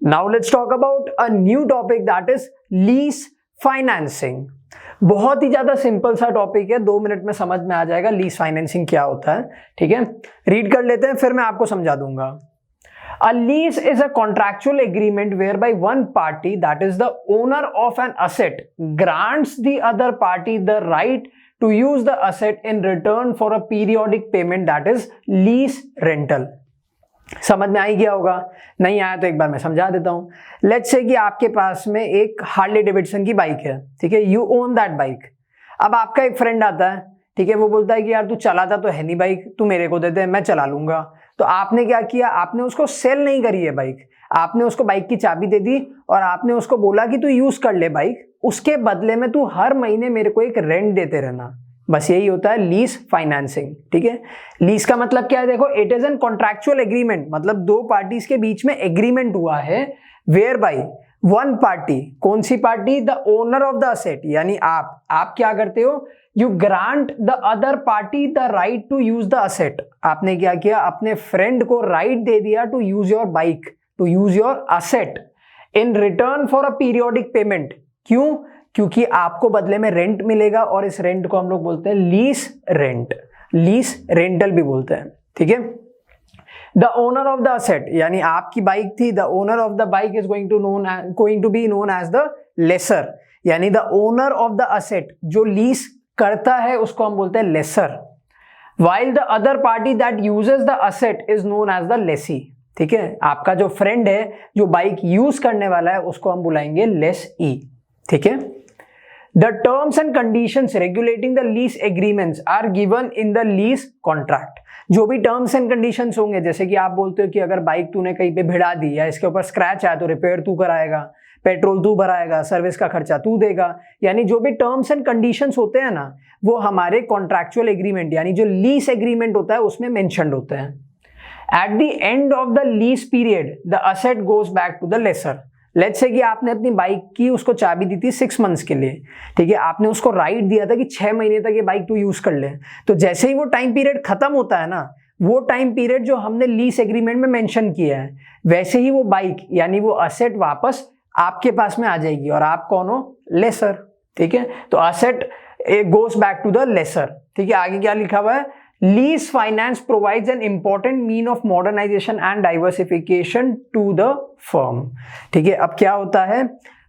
Now let's talk about a new topic that is lease financing. बहुत ही ज्यादा simple सा topic है, 2 minute में समझ में आ जाएगा लीज फाइनेंसिंग क्या होता है। ठीक है, रीड कर लेते हैं फिर मैं आपको समझा दूंगा। A lease is a contractual agreement whereby one party, that is the owner of an asset, grants the other party the right to use the asset in return for a periodic payment, that is lease rental. समझ में आ ही गया होगा, नहीं आया तो एक बार मैं समझा देता हूं। लेट्स से कि आपके पास में एक हार्ले डेविडसन की बाइक है, ठीक है, यू ओन दैट बाइक। अब आपका एक फ्रेंड आता है, ठीक है, वो बोलता है कि यार तू चलाता तो है नहीं बाइक, तू मेरे को दे दे, मैं चला लूंगा। तो आपने क्या किया, आपने उसको सेल नहीं करी है बाइक, आपने उसको बाइक की चाबी दे दी और आपने उसको बोला कि तू यूज कर ले बाइक, उसके बदले में तू हर महीने मेरे को एक रेंट देते रहना। बस यही होता है लीज फाइनेंसिंग। ठीक है, लीज का मतलब क्या है, देखो, it is an contractual agreement, मतलब दो पार्टीज के बीच में एग्रीमेंट हुआ है वेयर बाई वन पार्टी, कौन सी party, the owner of the asset, यानी आप क्या करते हो, you grant the other party the right to use the asset. आपने क्या किया, अपने फ्रेंड को राइट दे दिया to use your bike, to use your asset in return for a periodic payment. क्यों? क्योंकि आपको बदले में रेंट मिलेगा और इस रेंट को हम लोग बोलते हैं लीज रेंट, लीज रेंटल भी बोलते हैं। ठीक है, the owner of the asset, यानी आपकी बाइक थी, the owner of the bike is going to be known as the lessor, यानी the owner of the asset, जो लीज करता है उसको हम बोलते हैं lessor, while the other party that uses the asset is known as the lessee. ठीक है, आपका जो फ्रेंड है जो बाइक यूज करने वाला है उसको हम बुलाएंगे लेस ई। ठीक है, the terms and conditions regulating the lease agreements are given in the lease contract. जो भी टर्म्स एंड कंडीशंस होंगे, जैसे कि आप बोलते हो कि अगर बाइक तूने कहीं पे भिड़ा दी या इसके ऊपर स्क्रैच आया तो रिपेयर तू कराएगा, पेट्रोल तू भराएगा, सर्विस का खर्चा तू देगा, यानी जो भी टर्म्स एंड कंडीशंस होते हैं ना, वो हमारे कॉन्ट्रैक्चुअल एग्रीमेंट यानी जो लीज एग्रीमेंट होता है उसमें मेंशन्ड होते हैं। At the end of the lease period the asset goes back to the lessor. Let's say कि आपने अपनी बाइक की उसको चाबी दी थी 6 मंथ्स के लिए, ठीक है, आपने उसको राइट दिया था कि 6 महीने तक ये बाइक तू यूज कर ले। तो जैसे ही वो टाइम पीरियड खत्म होता है ना, वो टाइम पीरियड जो हमने लीज एग्रीमेंट में मेंशन किया है, वैसे ही वो बाइक यानी वो असेट वापस आपके पास में आ जाएगी और आप कौन हो, लेसर। ठीक है, तो asset goes back to the lessor. ठीक है, आगे क्या लिखा हुआ है, lease finance provides an important mean of modernisation and diversification to the firm. ठीक है, अब क्या होता है,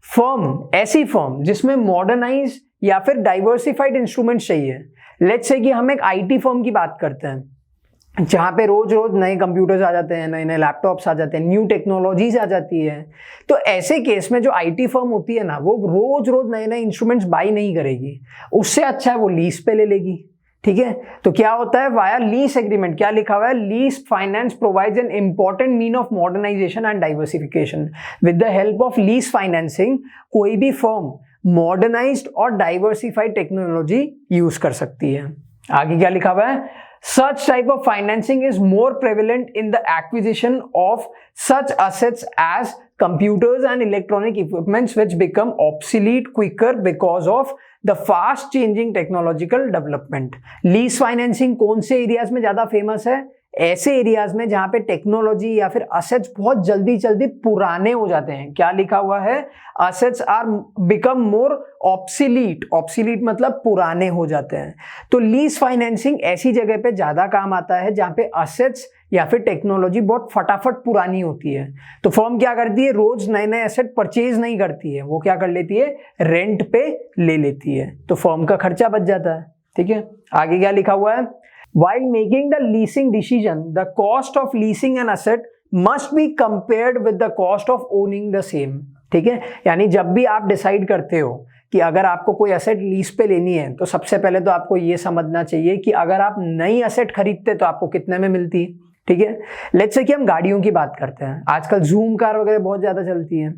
फर्म, ऐसी फर्म जिसमें मॉडर्नाइज या फिर डाइवर्सिफाइड इंस्ट्रूमेंट्स चाहिए। लेट्स से कि हम एक आईटी फर्म की बात करते हैं जहां पे रोज रोज नए कंप्यूटर्स आ जाते हैं, नए नए लैपटॉप्स आ जाते हैं, न्यू टेक्नोलॉजीज आ जाती है। तो ऐसे केस में जो आईटी फर्म होती है ना, वो रोज रोज नए नए इंस्ट्रूमेंट्स बाई नहीं करेगी, उससे अच्छा है वो लीज पे ले लेगी। ठीक है, तो क्या होता है, वाया लीज एग्रीमेंट, क्या लिखा हुआ है, lease finance provides an important mean of modernisation and diversification. With the help of lease financing कोई भी फर्म मॉडर्नाइज्ड और डाइवर्सिफाइड टेक्नोलॉजी यूज कर सकती है। आगे क्या लिखा हुआ है, such type of financing is more prevalent in the acquisition of such assets as computers and electronic equipments which become obsolete quicker because of the fast changing technological development। lease financing कौन से areas में ज्यादा famous है, ऐसे areas में जहां पे technology या फिर असेट्स बहुत जल्दी जल्दी पुराने हो जाते हैं। क्या लिखा हुआ है, assets are become more obsolete, obsolete मतलब पुराने हो जाते हैं। तो लीज फाइनेंसिंग ऐसी जगह पे ज्यादा काम आता है जहां पे असेट्स या फिर टेक्नोलॉजी बहुत फटाफट पुरानी होती है। तो फर्म क्या करती है, रोज नए नए एसेट परचेज नहीं करती है, वो क्या कर लेती है, रेंट पे ले लेती है, तो फर्म का खर्चा बच जाता है। ठीक है, आगे क्या लिखा हुआ है, while making the leasing decision the cost of leasing an asset must be compared with the cost of owning the same। ठीक है, यानी जब भी आप डिसाइड करते हो कि अगर आपको कोई एसेट लीज पे लेनी है, तो सबसे पहले तो आपको ये समझना चाहिए कि अगर आप नई एसेट खरीदते तो आपको कितने में मिलती है। ठीक है, लेट्स से कि हम गाड़ियों की बात करते हैं, आजकल जूम कार वगैरह बहुत ज्यादा चलती है।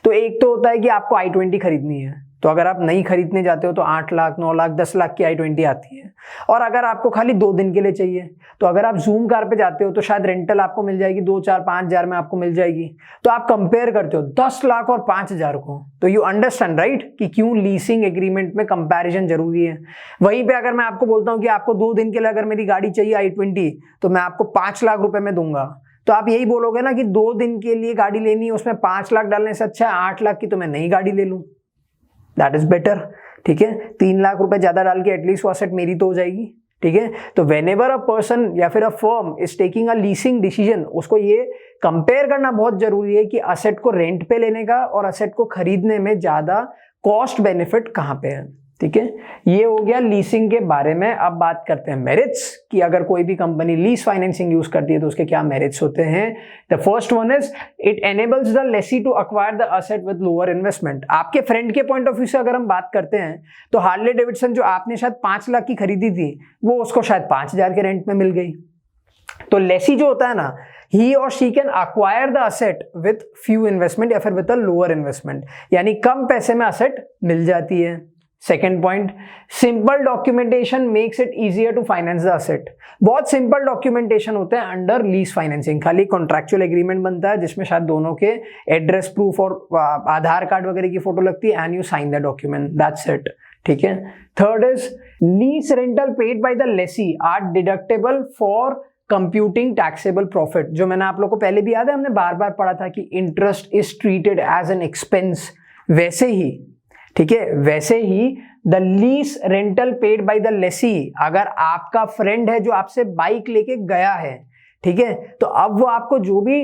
तो एक तो होता है कि आपको i20 खरीदनी है, तो अगर आप नई खरीदने जाते हो तो 8 लाख 9 लाख 10 लाख की i20 आती है। और अगर आपको खाली 2 दिन के लिए चाहिए, तो अगर आप जूम कार पे जाते हो तो शायद रेंटल आपको मिल जाएगी 2 4 5 हजार में आपको मिल जाएगी। तो आप कंपेयर करते हो 10 लाख और 5 हजार को, तो यू अंडरस्टैंड राइट कि क्यों लीसिंग एग्रीमेंट में कंपैरिजन जरूरी है। वहीं पे अगर मैं आपको बोलता हूँ कि आपको 2 दिन के लिए अगर मेरी गाड़ी चाहिए i20, तो मैं आपको 5 लाख रुपए में दूंगा, तो आप यही बोलोगे ना कि 2 दिन के लिए गाड़ी लेनी है, उसमें 5 लाख डालने से अच्छा है 8 लाख की तो मैं नई गाड़ी ले लूं, दैट इज बेटर। ठीक है, 3 लाख रुपए ज्यादा डाल के एटलीस्ट वो असेट मेरी तो हो जाएगी। ठीक है, तो व्हेनेवर अ पर्सन या फिर a firm is taking a leasing decision, उसको ये कंपेयर करना बहुत जरूरी है कि असेट को रेंट पे लेने का और असेट को खरीदने में ज्यादा कॉस्ट बेनिफिट कहां पे है। ठीक है, ये हो गया लीसिंग के बारे में। अब बात करते हैं मेरिट्स कि अगर कोई भी कंपनी लीज फाइनेंसिंग यूज करती है तो उसके क्या मेरिट्स होते हैं। The first one is it enables the lessee to acquire the asset with lower investment. आपके फ्रेंड के पॉइंट ऑफ व्यू से अगर हम बात करते हैं तो हार्ले डेविडसन जो आपने शायद 5 लाख की खरीदी थी वो उसको शायद 5,000 के रेंट में मिल गई। तो लेसी जो होता है ना, ही और she can acquire the asset with few investment या फिर विद अ लोअर इन्वेस्टमेंट, यानी कम पैसे में असेट मिल जाती है। Second point, simple documentation makes it easier to finance the asset. बहुत सिंपल डॉक्यूमेंटेशन होते हैं अंडर लीज फाइनेंसिंग, खाली कॉन्ट्रैक्चुअल एग्रीमेंट बनता है जिसमें शायद दोनों के एड्रेस प्रूफ और आधार कार्ड वगैरह की फोटो लगती है and you sign the document, that's it. ठीक है, third is lease rental paid by the lessee are deductible for computing taxable profit. जो मैंने आप लोग को पहले भी याद है, हमने बार बार पढ़ा था कि interest is treated as an expense, वैसे ही ठीक है, वैसे ही the lease rental paid by the lessee, अगर आपका फ्रेंड है जो आपसे बाइक लेके गया है, ठीक है, तो अब वो आपको जो भी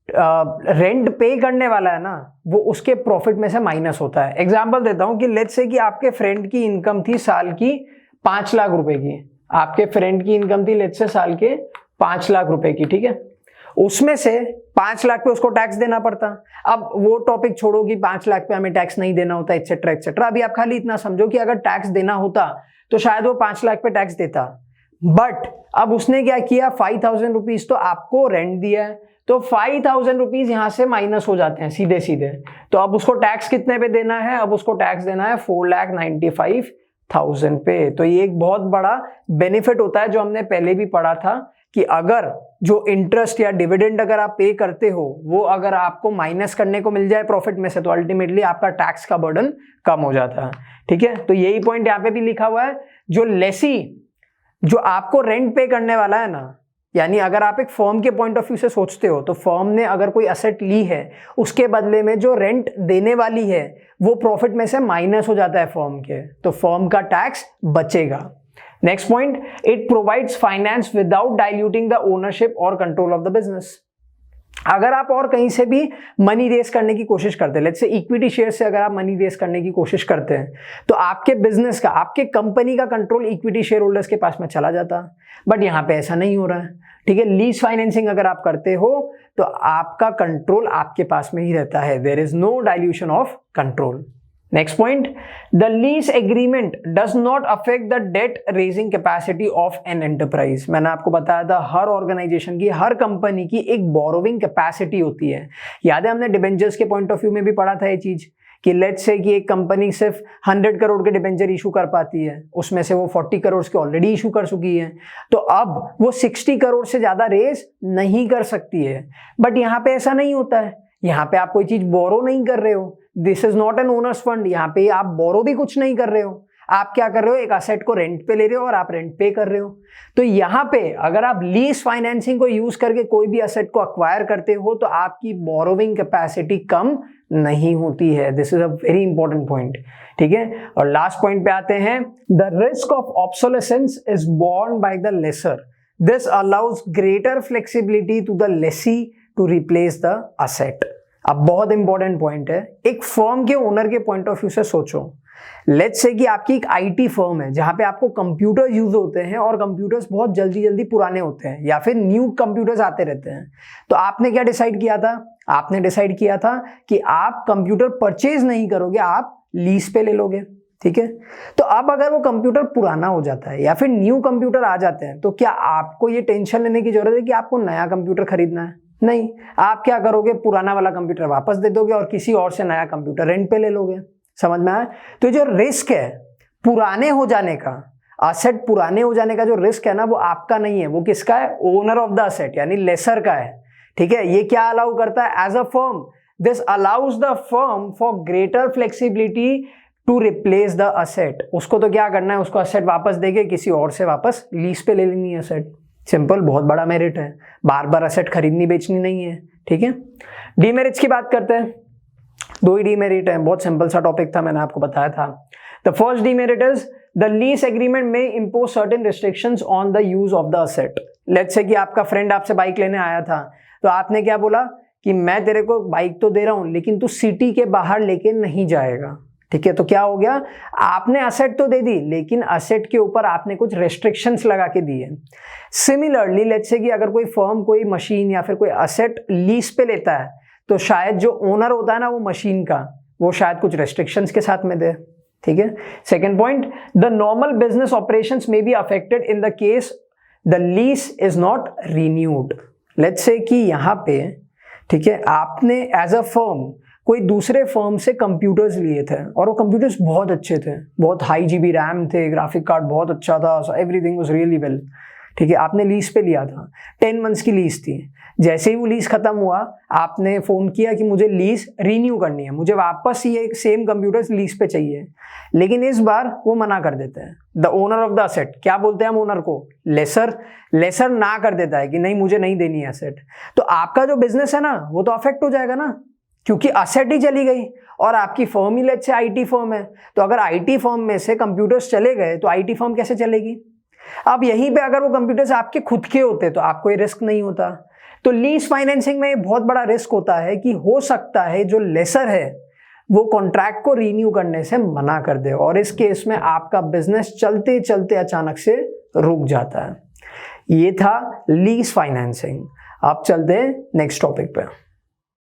रेंट पे करने वाला है ना वो उसके प्रॉफिट में से माइनस होता है। एग्जांपल देता हूं कि लेट्स से कि आपके फ्रेंड की इनकम थी साल की 5 लाख रुपए की, आपके फ्रेंड की इनकम थी लेट्स से साल के 5 लाख रुपए की। ठीक है, उसमें से 5 लाख पे उसको टैक्स देना पड़ता। अब वो टॉपिक छोड़ो कि 5 लाख पे हमें टैक्स नहीं देना होता एक्सेट्रा एक्सेट्रा। अभी आप खाली इतना समझो कि अगर टैक्स देना होता तो शायद वो 5 लाख पे टैक्स देता, बट अब उसने क्या किया, 5,000 रुपीज तो आपको रेंट दिया है, तो 5,000 रुपीज यहां से माइनस हो जाते हैं सीधे सीधे। तो अब उसको टैक्स कितने पे देना है, अब उसको टैक्स देना है 4,95,000 पे। तो ये एक बहुत बड़ा बेनिफिट होता है जो हमने पहले भी पढ़ा था कि अगर जो इंटरेस्ट या डिविडेंड अगर आप पे करते हो वो अगर आपको माइनस करने को मिल जाए प्रॉफिट में से तो अल्टीमेटली आपका टैक्स का बर्डन कम हो जाता है। ठीक है, तो यही पॉइंट यहाँ पे भी लिखा हुआ है। जो लेसी जो आपको रेंट पे करने वाला है ना, यानी अगर आप एक फर्म के पॉइंट ऑफ व्यू से सोचते हो तो फर्म ने अगर कोई असेट ली है उसके बदले में जो रेंट देने वाली है वो प्रॉफिट में से माइनस हो जाता है फर्म के, तो फर्म का टैक्स बचेगा। Next point, it provides finance without diluting the ownership और कंट्रोल ऑफ द बिजनेस। अगर आप और कहीं से भी मनी रेस करने की कोशिश करते हैं, लेट्स से इक्विटी शेयर से अगर आप मनी रेस करने की कोशिश करते हैं तो आपके बिजनेस का, आपके कंपनी का कंट्रोल इक्विटी शेयर होल्डर्स के पास में चला जाता, बट यहाँ पे ऐसा नहीं हो रहा है। ठीक है, लीज फाइनेंसिंग अगर आप करते हो तो आपका कंट्रोल आपके पास में ही रहता है, there is no dilution of control. Next point, the lease agreement does not affect the debt raising capacity of an enterprise। मैंने आपको बताया था हर ऑर्गेनाइजेशन की, हर कंपनी की एक बोरोविंग कैपेसिटी होती है। याद है हमने डिबेंचर्स के पॉइंट ऑफ व्यू में भी पढ़ा था ये चीज कि लेट्स से कि एक कंपनी सिर्फ 100 करोड़ के डिबेंचर इशू कर पाती है, उसमें से वो 40 करोड़ के ऑलरेडी इशू कर चुकी है, तो अब वो 60 करोड़ से ज्यादा रेज नहीं कर सकती है। बट यहाँ पे ऐसा नहीं होता है, यहाँ पे आप कोई चीज बोरो नहीं कर रहे हो, this is not an owner's fund, यहाँ पे आप बोरो भी कुछ नहीं कर रहे हो, आप क्या कर रहे हो, एक असेट को रेंट पे ले रहे हो और आप रेंट पे कर रहे हो। तो यहाँ पे अगर आप लीज फाइनेंसिंग को यूज करके कोई भी असेट को अक्वायर करते हो तो आपकी बोरोविंग कैपेसिटी कम नहीं होती है। This is a very important point. ठीक है, और लास्ट पॉइंट पे आते हैं, the risk of obsolescence is borne by the lessor, this allows greater flexibility to the lessee to replace the asset. अब बहुत इंपॉर्टेंट पॉइंट है, एक फर्म के ओनर के पॉइंट ऑफ व्यू से सोचो, लेट्स से कि आपकी एक आईटी फर्म है जहां पे आपको कंप्यूटर यूज होते हैं और कंप्यूटर्स बहुत जल्दी जल्दी पुराने होते हैं या फिर न्यू कंप्यूटर्स आते रहते हैं। तो आपने क्या डिसाइड किया था, आपने डिसाइड किया था कि आप कंप्यूटर परचेज नहीं करोगे, आप लीज पे ले लोगे। ठीक है, तो अब अगर वो कंप्यूटर पुराना हो जाता है या फिर न्यू कंप्यूटर आ जाते हैं तो क्या आपको ये टेंशन लेने की जरूरत है कि आपको नया कंप्यूटर खरीदना है? नहीं, आप क्या करोगे, पुराना वाला कंप्यूटर वापस दे दोगे और किसी और से नया कंप्यूटर रेंट पे ले लोगे। समझ में आया? तो जो रिस्क है पुराने हो जाने का, असेट पुराने हो जाने का जो रिस्क है ना वो आपका नहीं है, वो किसका है, ओनर ऑफ द असेट यानी लेसर का है। ठीक है, ये क्या अलाउ करता है, as a firm this allows the firm for greater flexibility to replace the asset. उसको तो क्या करना है, उसको असेट वापस देके किसी और से वापस लीज पे ले लेनी है असेट। सिंपल, बहुत बड़ा मेरिट है, बार बार असेट खरीदनी बेचनी नहीं है, ठीक है। डीमेरिट्स की बात करते हैं, 2 ही डीमेरिट है, बहुत सिंपल सा टॉपिक था, मैंने आपको बताया था। The first demerit is the lease agreement में impose certain restrictions on the use of the asset. Let's say कि आपका फ्रेंड आपसे बाइक लेने आया था, तो आपने क्या बोला कि मैं तेरे को बाइक तो दे रहा हूं लेकिन तू सिटी के बाहर लेके नहीं जाएगा, ठीक है। तो क्या हो गया, आपने असेट तो दे दी लेकिन असेट के ऊपर आपने कुछ रेस्ट्रिक्शंस लगा के दिए। सिमिलरली लेट्स से कि अगर कोई फर्म कोई मशीन या फिर कोई असेट लीज पे लेता है, तो शायद जो ओनर होता है ना वो मशीन का, वो शायद कुछ रेस्ट्रिक्शंस के साथ में दे, ठीक है। Second point, the normal business operations में be affected in the case the lease is not renewed. Let's say कि यहाँ पे, ठीक है, आपने एज अ फर्म कोई दूसरे फर्म से कंप्यूटर्स लिए थे और वो कंप्यूटर्स बहुत अच्छे थे, बहुत हाई जीबी रैम थे, ग्राफिक कार्ड बहुत अच्छा था, एवरीथिंग वाज रियली वेल, ठीक है। आपने लीज पे लिया था, 10 मंथ्स की लीज थी। जैसे ही वो लीज खत्म हुआ, आपने फोन किया कि मुझे लीज रीन्यू करनी है, मुझे वापस ये सेम कंप्यूटर्स लीज पे चाहिए, लेकिन इस बार वो मना कर देते हैं। The owner of the asset, क्या बोलते हैं हम ओनर को, लेसर ना कर देता है कि नहीं मुझे नहीं देनी है असेट। तो आपका जो बिजनेस है ना वो तो अफेक्ट हो जाएगा ना, क्योंकि असेट ही चली गई। और आपकी firm he let's say IT firm है, तो अगर आईटी फर्म में से कंप्यूटर्स चले गए तो आईटी फर्म कैसे चलेगी। अब यहीं पे अगर वो कंप्यूटर्स आपके खुद के होते तो आपको ये रिस्क नहीं होता। तो लीज फाइनेंसिंग में बहुत बड़ा रिस्क होता है कि हो सकता है जो लेसर है वो कॉन्ट्रैक्ट को रीन्यू करने से मना कर दे, और इस केस में आपका बिजनेस चलते चलते अचानक से रुक जाता है। ये था लीज फाइनेंसिंग। अब चलते हैं नेक्स्ट टॉपिक पे।